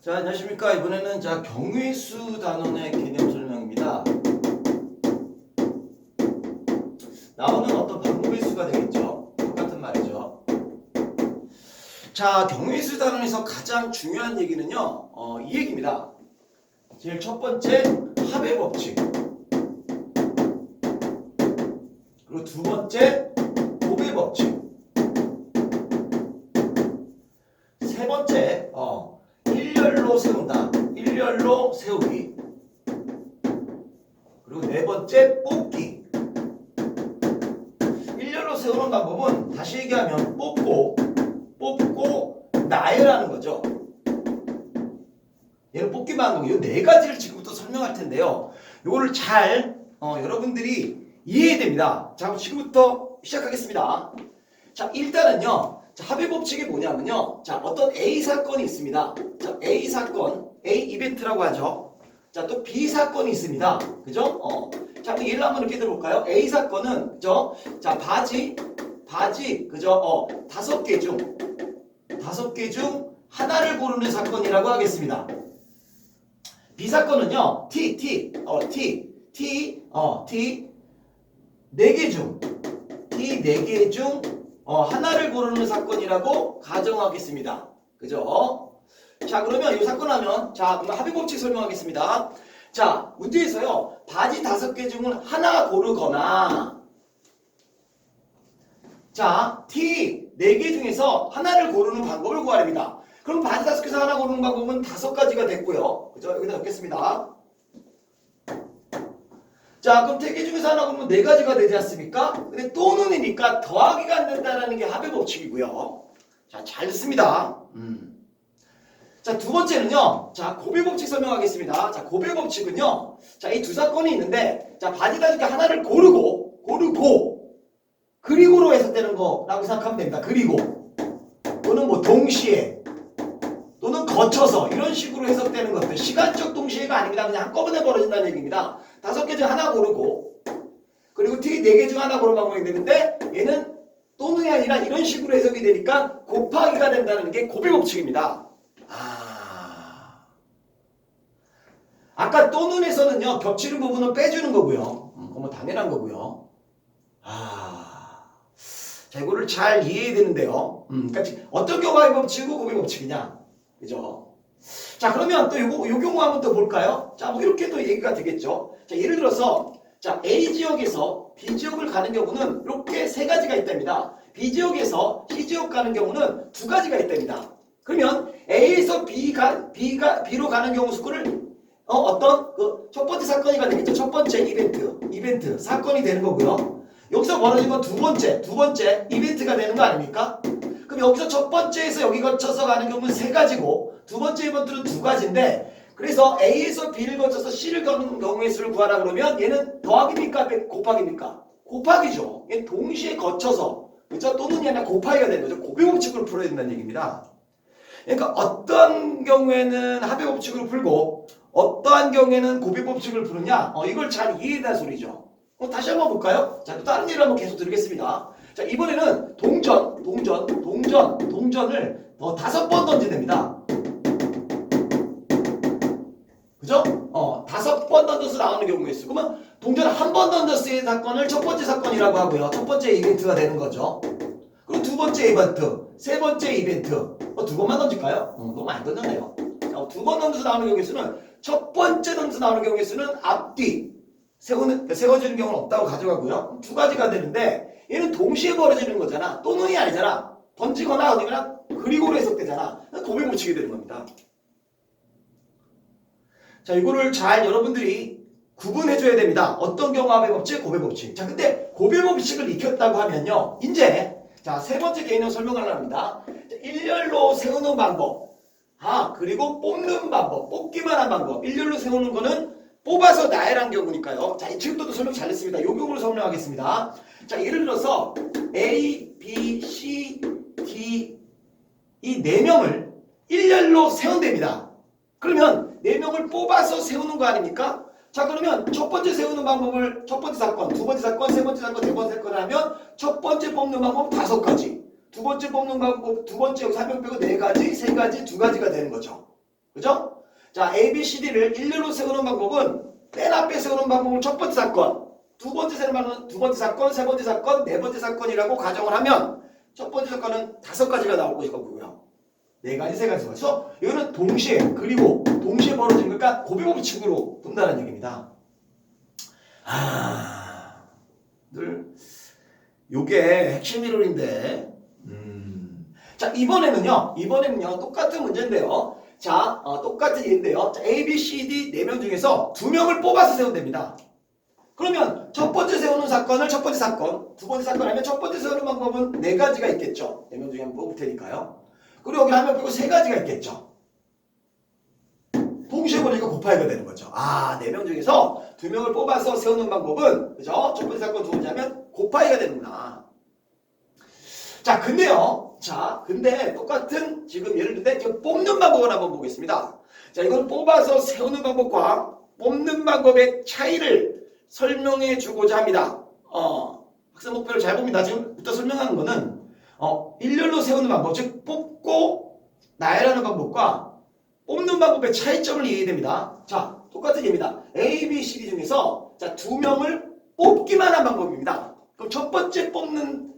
자, 안녕하십니까. 이번에는 경위수 단원의 개념 설명입니다. 나오는 어떤 방법의 수가 되겠죠. 똑같은 말이죠. 자, 경위수 단원에서 가장 중요한 얘기는요. 이 얘기입니다. 제일 첫 번째, 합의 법칙. 그리고 두 번째, 곱의 법칙. 세 번째, 일렬로 세운다. 일렬로 세우기. 그리고 네 번째, 뽑기. 일렬로 세우는 방법은 다시 얘기하면 뽑고 나열하는 거죠. 얘는 뽑기 방법. 이 네 가지를 지금부터 설명할 텐데요. 이거를 잘 여러분들이 이해해야 됩니다. 자, 지금부터 시작하겠습니다. 자, 일단은요. 자, 합의 법칙이 뭐냐면요. 자, 어떤 A 사건이 있습니다. 자, A 사건, A 이벤트라고 하죠. 자, 또 B 사건이 있습니다. 그죠? 자, 예를 한번 이렇게 들어볼까요? A 사건은, 그죠? 자, 바지, 그죠? 5개 중 하나를 고르는 사건이라고 하겠습니다. B 사건은요, T, 4개 중 하나를 고르는 사건이라고 가정하겠습니다. 그죠? 자, 그러면 이 사건 하면, 자, 그럼 합의 법칙 설명하겠습니다. 자, 문제에서요, 바지 5개 중 하나 고르거나, 자, T 4개 중에서 하나를 고르는 방법을 구하랍니다. 그럼 바지 5개에서 하나 고르는 방법은 5가지가 됐고요. 그죠? 여기다 넣겠습니다. 자, 그럼 3개 중에서 하나 고르면 4가지가 되지 않습니까? 근데 또는이니까 더하기가 안 된다는 게 합의 법칙이고요. 자, 잘 듣습니다. 자, 두 번째는요. 자, 곱의 법칙 설명하겠습니다. 자, 곱의 법칙은요. 자, 이 두 사건이 있는데, 자, 바지 5개 하나를 그리고로 해석되는 거라고 생각하면 됩니다. 그리고 또는 뭐 동시에 또는 거쳐서 이런 식으로 해석되는 것들. 시간적 동시에가 아닙니다. 그냥 한꺼번에 벌어진다는 얘기입니다. 5개 중 하나 고르고 그리고 T 4개 중 하나 고르는 방법이 되는데 얘는 또는이 아니라 이런 식으로 해석이 되니까 곱하기가 된다는 게 곱의 법칙입니다. 아까 또는에서는요 겹치는 부분은 빼주는 거고요. 그건 뭐 당연한 거고요. 자, 이거를 잘 이해해야 되는데요. 그러니까 어떤 경우가 합의 법칙이고 곱의 법칙이냐, 그죠? 자, 그러면 또 요 경우 한번 또 볼까요? 자, 뭐 이렇게 또 얘기가 되겠죠. 자, 예를 들어서 자, A 지역에서 B 지역을 가는 경우는 이렇게 3가지가 있답니다. B 지역에서 C 지역 가는 경우는 2가지가 있답니다. 그러면 A에서 B로 가는 경우 수를 어떤 첫 번째 사건이가 되겠죠. 첫 번째 이벤트 사건이 되는 거고요. 여기서 벌어진 건 두 번째 이벤트가 되는 거 아닙니까? 그럼 여기서 첫 번째에서 여기 거쳐서 가는 경우는 3가지고 두 번째 이벤트는 2가지인데 그래서 A에서 B를 거쳐서 C를 가는 경우의 수를 구하라 그러면 얘는 더하기입니까? 곱하기입니까? 곱하기죠. 얘는 동시에 거쳐서 그렇죠? 또는이 아니라 곱하기가 되는 거죠. 곱의 법칙으로 풀어야 된다는 얘기입니다. 그러니까 어떤 경우에는 합의 법칙으로 풀고 어떠한 경우에는 곱의 법칙을 푸느냐 이걸 잘 이해해야 소리죠. 다시 한번 볼까요? 자, 또 다른 예를 한번 계속 드리겠습니다. 자, 이번에는 동전을 5번 던지됩니다. 그죠? 5번 던져서 나오는 경우가 있어요. 그러면 동전을 한 번 던졌을 때 사건을 첫 번째 사건이라고 하고요. 첫 번째 이벤트가 되는 거죠. 그리고 두 번째 이벤트, 세 번째 이벤트. 2번만 던질까요? 너무 안 던졌네요. 2번 던져서 나오는 경우의 수는 첫 번째 던져서 나오는 경우의 수는 앞뒤 세워지는 경우는 없다고 가져가고요. 2가지가 되는데 얘는 동시에 벌어지는 거잖아. 또는이 아니잖아. 던지거나 어디거나 그리고로 해석되잖아. 곱의 법칙이 되는 겁니다. 자, 이거를 잘 여러분들이 구분해줘야 됩니다. 어떤 경우 합의 법칙, 곱의 법칙. 자, 근데 곱의 법칙을 익혔다고 하면요. 이제 자, 세 번째 개념 설명을 합니다. 자, 일렬로 세우는 방법. 그리고 뽑는 방법. 뽑기만 한 방법. 일렬로 세우는 거는 뽑아서 나열한 경우니까요. 자, 지금부터 설명 잘했습니다. 이 경우를 설명하겠습니다. 자, 예를 들어서 A, B, C, D 이 4명을 일렬로 세운답니다. 그러면 4명을 뽑아서 세우는 거 아닙니까? 자, 그러면 첫 번째 세우는 방법을 첫 번째 사건, 두 번째 사건, 세 번째 사건, 네 번째 사건 하면 첫 번째 뽑는 방법 5가지. 두 번째 뽑는 방법, 두 번째 여기 3명 빼고 4가지, 3가지, 2가지가 되는 거죠. 그죠? 자, A, B, C, D를 일렬로 세우는 방법은 맨 앞에 세우는 방법은 첫 번째 사건, 두 번째 세우는 방법은 두 번째 사건, 세 번째 사건, 네 번째 사건이라고 가정을 하면 첫 번째 사건은 5가지가 나올 것이고요. 4가지, 3가지가. 그래서 이거는 동시에 그리고 동시에 벌어진 거니까 고비법칙으로 푼다는 얘기입니다. 요게 핵심 이론인데 자, 이번에는요 똑같은 문제인데요. 자, 똑같은 일인데요. 자, A, B, C, D 4명 중에서 2명을 뽑아서 세우면 됩니다. 그러면 첫 번째 세우는 사건을 첫 번째 사건, 두 번째 사건 하면 첫 번째 세우는 방법은 4가지가 있겠죠. 4명 중에 한번 뽑을 테니까요. 그리고 여기 하면 빼고 3가지가 있겠죠. 동시에 보니까 곱하기가 되는 거죠. 4명 중에서 2명을 뽑아서 세우는 방법은, 그죠? 첫 번째 사건, 두 번째 하면 곱하기가 되는구나. 자, 근데 똑같은 지금 예를 들때 지금 뽑는 방법을 한번 보겠습니다. 자, 이건 뽑아서 세우는 방법과 뽑는 방법의 차이를 설명해 주고자 합니다. 학습 목표를 잘 봅니다. 지금부터 설명하는 거는 일렬로 세우는 방법, 즉 뽑고 나열하는 방법과 뽑는 방법의 차이점을 이해해야 됩니다. 자, 똑같은 예입니다. A, B, C, D 중에서 자, 2명을 뽑기만 한 방법입니다. 그럼 첫 번째 뽑는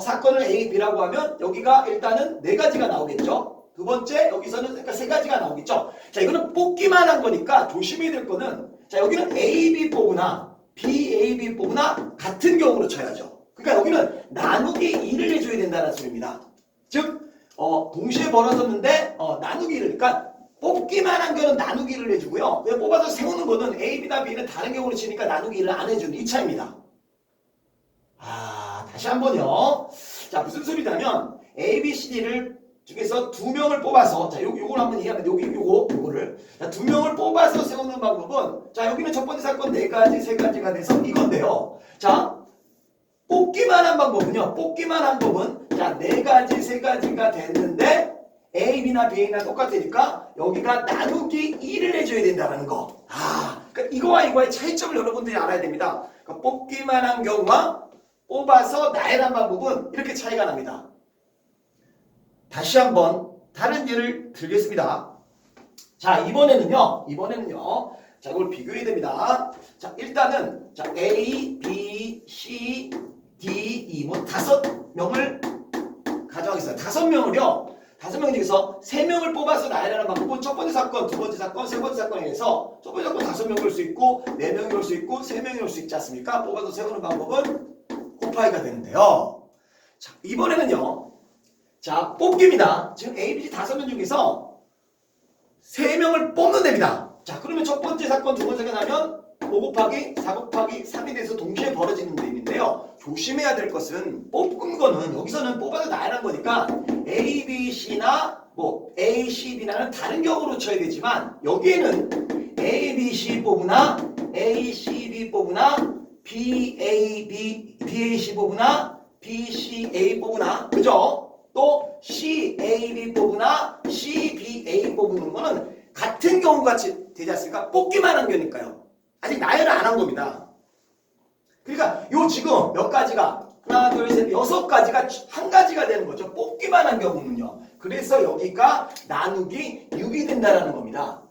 사건을 A, B라고 하면 여기가 일단은 4가지가 나오겠죠. 두 번째 여기서는 그러니까 3가지가 나오겠죠. 자, 이거는 뽑기만 한 거니까 조심해야 될 거는 자, 여기는 A, B 뽑으나 B, A, B 뽑으나 같은 경우로 쳐야죠. 그러니까 여기는 나누기 2를 해줘야 된다는 소리입니다. 즉 동시에 벌어졌는데 나누기를 그러니까 뽑기만 한 거는 나누기를 해주고요. 그냥 뽑아서 세우는 거는 A, B나 B는 다른 경우로 치니까 나누기를 안 해주는 이 차이입니다. 다시 한번요. 자, 무슨 소리냐면 A, B, C, D를 중에서 2명을 뽑아서 자, 요걸 한번 이해하면 요거를 자, 2명을 뽑아서 세우는 방법은 자, 여기는 첫 번째 사건 4가지, 3가지가 돼서 이건데요. 자, 뽑기만 한 방법은요. 뽑기만 한 법은 자, 4가지, 3가지가 됐는데 A, B나 B나 똑같으니까 여기가 나누기 2를 해줘야 된다는 거. 그러니까 이거와 이거의 차이점을 여러분들이 알아야 됩니다. 그러니까 뽑기만 한 경우와 뽑아서 나열한 방법은 이렇게 차이가 납니다. 다시 한번 다른 예를 들겠습니다. 자, 이번에는요. 자, 이걸 비교해야 됩니다. 자, 일단은 자, A, B, C, D, E 뭐 5명을 가져가겠습니다. 5명을요. 5명 중에서 3명을 뽑아서 나열하는 방법은 첫 번째 사건, 두 번째 사건, 세 번째 사건에 의해서 첫 번째 사건 5명이 올 수 있고 4명이 올 수 있고 3명이 올 수 있지 않습니까? 뽑아서 세우는 방법은 곱하기가 되는데요. 자, 이번에는요. 자, 뽑기입니다. 지금 A, B, C 5명 중에서 3명을 뽑는 데입니다. 자, 그러면 첫 번째 사건, 두 번째 사건 하면 5 곱하기 4 곱하기 3에 대해서 동시에 벌어지는 데인데요. 조심해야 될 것은 뽑은 거는 여기서는 뽑아서 나열한 거니까 A, B, C나 뭐 A, C, B나는 다른 경우로 쳐야 되지만 여기에는 A, B, C 뽑으나 A, C, B 뽑으나 B, A, B, B, A, C 뽑으나 B, C, A 뽑으나 그죠? 또 C, A, B 뽑으나 C, B, A 뽑는 거는 같은 경우가 되지 않습니까? 뽑기만 한 거니까요. 아직 나열을 안 한 겁니다. 그러니까 요 지금 몇 가지가 하나, 둘, 셋, 6가지가 한 가지가 되는 거죠. 뽑기만 한 경우는요. 그래서 여기가 나누기 6이 된다는 겁니다.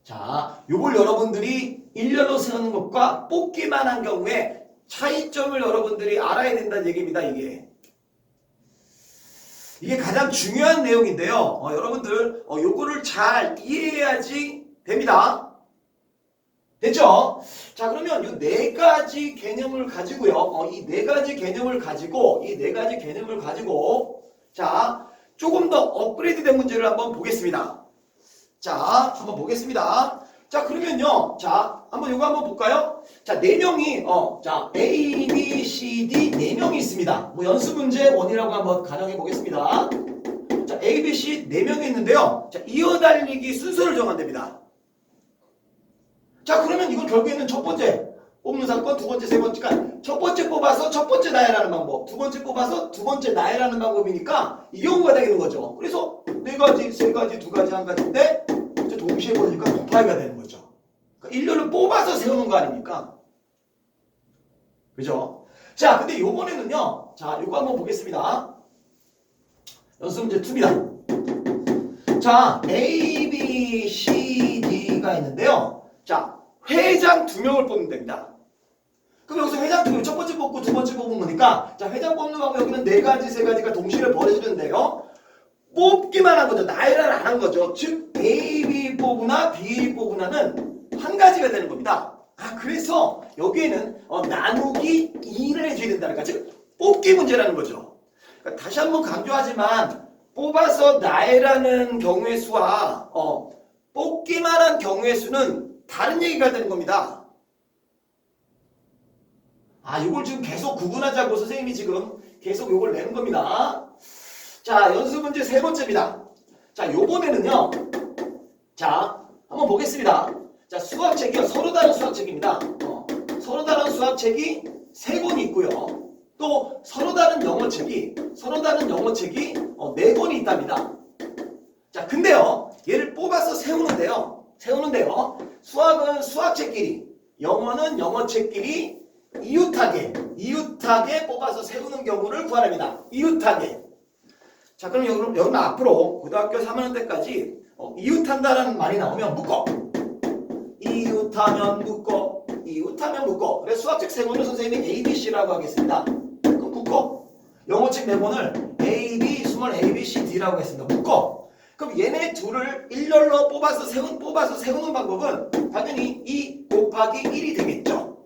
자, 요걸 여러분들이 일렬로 세우는 것과 뽑기만 한 경우에 차이점을 여러분들이 알아야 된다는 얘기입니다. 이게 가장 중요한 내용인데요. 여러분들 요거를 잘 이해해야지 됩니다. 됐죠? 자, 그러면 이 4가지 개념을 가지고요. 이 4가지 개념을 가지고 자, 조금 더 업그레이드된 문제를 한번 보겠습니다. 자, 한번 보겠습니다. 자, 그러면요. 자, 요거 한번 볼까요? 자, 4명이, 자, A, B, C, D 4명이 있습니다. 뭐 연습 문제 1이라고 한번 가정해 보겠습니다. 자, A, B, C 4명이 있는데요. 자, 이어달리기 순서를 정하면 됩니다. 자, 그러면 이건 결국에는 첫 번째 뽑는 사건, 두 번째, 세 번째, 그러니까 첫 번째 뽑아서 첫 번째 나열하는 방법, 두 번째 뽑아서 두 번째 나열하는 방법이니까 이 경우가 되는 거죠. 그래서 4가지, 3가지, 2가지, 1가지인데 동시에 보니까 곱하기가 되는 거죠. 그러니까 일렬로 뽑아서 세우는 거 아닙니까? 그죠? 자, 근데 요번에는요. 자, 이거 한번 보겠습니다. 연습 문제 2입니다. 자, A, B, C, D가 있는데요. 자, 회장 2명을 뽑으면 됩니다. 그럼 여기서 회장 2명, 첫 번째 뽑고 두 번째 뽑은 거니까, 자, 회장 뽑는 방법 여기는 4가지, 3가지가 동시에 벌어지는데요. 뽑기만 한 거죠. 나열을 안 한 거죠. 즉, A, B 뽑으나 B 뽑으나는 한 가지가 되는 겁니다. 아, 그래서 여기에는 나누기 2를 해줘야 된다니까. 즉, 뽑기 문제라는 거죠. 그러니까 다시 한번 강조하지만, 뽑아서 나열하는 경우의 수와 뽑기만 한 경우의 수는 다른 얘기가 되는 겁니다. 아, 이걸 지금 계속 구분하자고 선생님이 지금 계속 이걸 내는 겁니다. 자, 연습 문제 3번째입니다. 자, 요번에는요. 자, 한번 보겠습니다. 자, 수학책이요. 서로 다른 수학책입니다. 서로 다른 수학책이 3권이 있고요. 또 서로 다른 영어책이 4권이 있답니다. 자, 근데요. 얘를 뽑아서 세우는데요. 수학은 수학책끼리, 영어는 영어책끼리 이웃하게 뽑아서 세우는 경우를 구하랍니다. 이웃하게. 자, 그럼 여러분 앞으로 고등학교 3학년 때까지 이웃한다라는 말이 나오면 묶어. 이웃하면 묶어. 그래서 수학책 3권을 선생님이 A, B, C라고 하겠습니다. 그럼 묶어. 영어책 4권을 A, B, 스몰 A, B, C, D라고 했습니다. 묶어. 그럼 얘네 둘을 일렬로 뽑아서 세우는 방법은 당연히 2 곱하기 1이 되겠죠.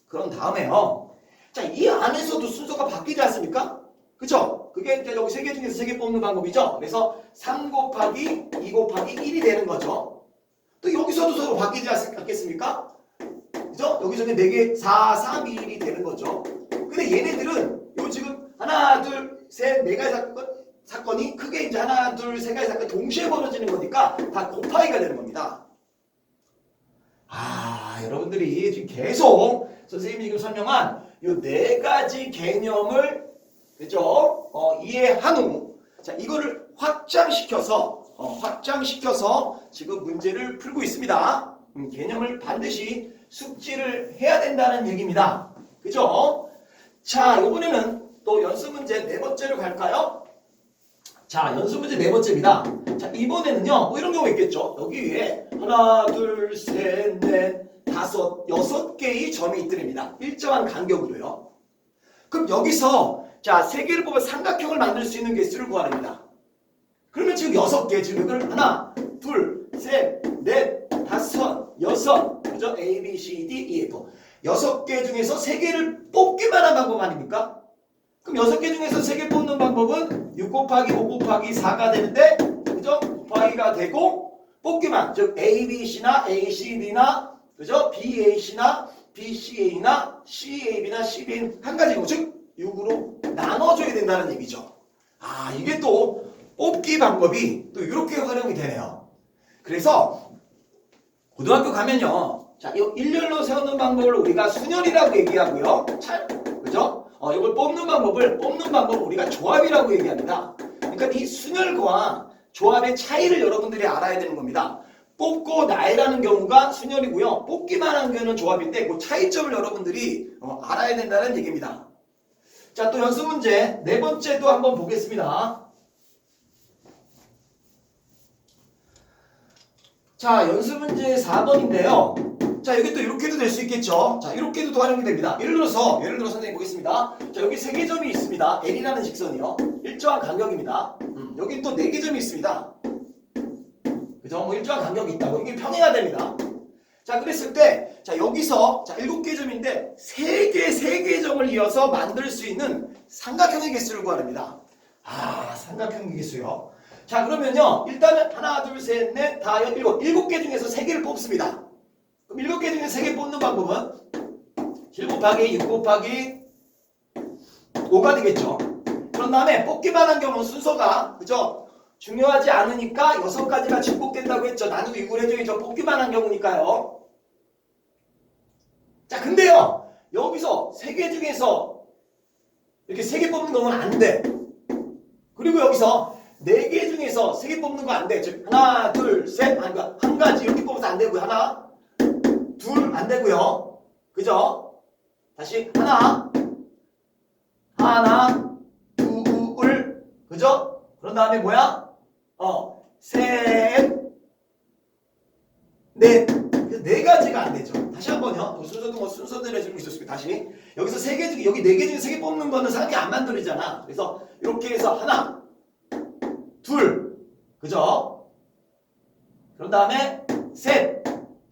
그런 다음에요. 자, 이 안에서도 순서가 바뀌지 않습니까? 그쵸? 그게 이제 여기 3개 중에서 3개 뽑는 방법이죠. 그래서 3 곱하기 2 곱하기 1이 되는 거죠. 또 여기서도 서로 바뀌지 않겠습니까? 그죠? 여기서는 4개, 4, 3, 2, 1이 되는 거죠. 근데 얘네들은 요 지금 하나, 둘, 셋, 4가지 사건이 크게 이제 하나, 둘, 3가지 사건이 동시에 벌어지는 거니까 다 곱하기가 되는 겁니다. 아, 여러분들이 지금 계속 선생님이 지금 설명한 요 4가지 개념을 그죠? 이해한 후, 자, 이거를 확장시켜서 지금 문제를 풀고 있습니다. 개념을 반드시 숙지를 해야 된다는 얘기입니다. 그죠? 자, 이번에는 또 연습 문제 4번째로 갈까요? 자, 연습 문제 4번째입니다. 자, 이번에는요, 뭐 이런 경우가 있겠죠. 여기 위에 하나, 둘, 셋, 넷, 다섯, 6개의 점이 있더랍니다. 일정한 간격으로요. 그럼 여기서 자, 3개를 뽑아 삼각형을 만들 수 있는 개수를 구하랍니다. 그러면 지금 6개, 지금 이걸 하나, 둘, 셋, 넷, 다섯, 6, 그죠? A, B, C, D, E, F 6개 중에서 3개를 뽑기만 한 방법 아닙니까? 그럼 6개 중에서 3개 뽑는 방법은 6 곱하기 5 곱하기 4가 되는데, 그죠? 곱하기가 되고 뽑기만, 즉 A, B, C나 A, C, D나 그죠? B, A, C나 B, C, A나 C, A, B나 C, B, N 한 가지고, 즉 6으로 나눠줘야 된다는 얘기죠. 아, 이게 또 뽑기 방법이 또 이렇게 활용이 되네요. 그래서 고등학교 가면요, 자, 이 일렬로 세우는 방법을 우리가 순열이라고 얘기하고요. 그죠? 이걸 뽑는 방법을 우리가 조합이라고 얘기합니다. 그러니까 이 순열과 조합의 차이를 여러분들이 알아야 되는 겁니다. 뽑고 나열하는 경우가 순열이고요. 뽑기만 하는 경우는 조합인데 그 차이점을 여러분들이 알아야 된다는 얘기입니다. 자, 또 연습 문제 4번째도 한번 보겠습니다. 자, 연습 문제 4번인데요. 자, 여기 또 이렇게도 될 수 있겠죠. 자, 이렇게도 또 활용이 됩니다. 예를 들어서 선생님 보겠습니다. 자, 여기 3개 점이 있습니다. L이라는 직선이요. 일정한 간격입니다. 여기 또 4개 점이 있습니다. 그죠? 뭐 일정한 간격이 있다고. 이게 평행화 됩니다. 자, 그랬을 때, 자, 여기서, 자, 7개 점인데, 3개 점을 이어서 만들 수 있는 삼각형의 개수를 구하랍니다. 아, 삼각형의 개수요. 자, 그러면요, 일단은 하나, 둘, 셋, 넷, 다, 7개 중에서 3개를 뽑습니다. 그럼 7개 중에서 3개 뽑는 방법은 7 곱하기 6 곱하기 5가 되겠죠. 그런 다음에 뽑기만 한 경우는 순서가, 그죠? 중요하지 않으니까 6가지가 증폭된다고 했죠. 나누기 6을 해줘야죠. 뽑기만 한 경우니까요. 자, 근데요, 여기서 3개 중에서 이렇게 3개 뽑는 경우는 안 돼. 그리고 여기서 4개 중에서 3개 뽑는 거 안 돼. 즉, 하나, 둘, 셋, 그러니까 한 가지 이렇게 뽑아서 안 되고요. 하나, 둘, 안 되고요. 그죠? 다시 하나, 하나, 둘, 그죠? 그런 다음에 뭐야? 셋, 넷. 네 가지가 안 되죠. 다시 한번요. 순서도 뭐 순서대로 해주고 있었습니다. 다시. 여기서 세 개 중에, 여기 네 개 중에 세 개 뽑는 거는 상이 안 만들어지잖아. 그래서 이렇게 해서 하나, 둘, 그죠? 그런 다음에 셋,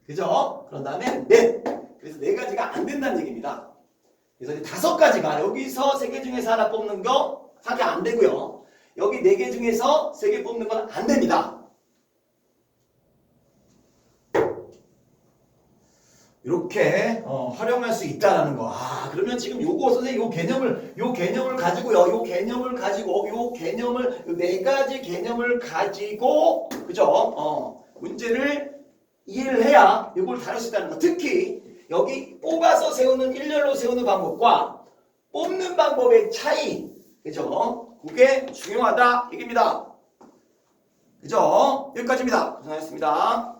그죠? 그런 다음에 넷. 그래서 네 가지가 안 된다는 얘기입니다. 그래서 이제 다섯 가지가 여기서 세 개 중에서 하나 뽑는 거 상이 안 되고요. 여기 네 개 중에서 세 개 뽑는 건 안 됩니다. 이렇게 활용할 수 있다는 거. 그러면 지금 요거 선생님 요 개념을 가지고요. 요 개념을 네 가지 개념을 가지고 그죠? 문제를 이해를 해야 이걸 다룰 수 있다는 거. 특히 여기 뽑아서 세우는 일렬로 세우는 방법과 뽑는 방법의 차이. 그죠? 그게 중요하다 얘기입니다. 그죠? 여기까지입니다. 고생하셨습니다.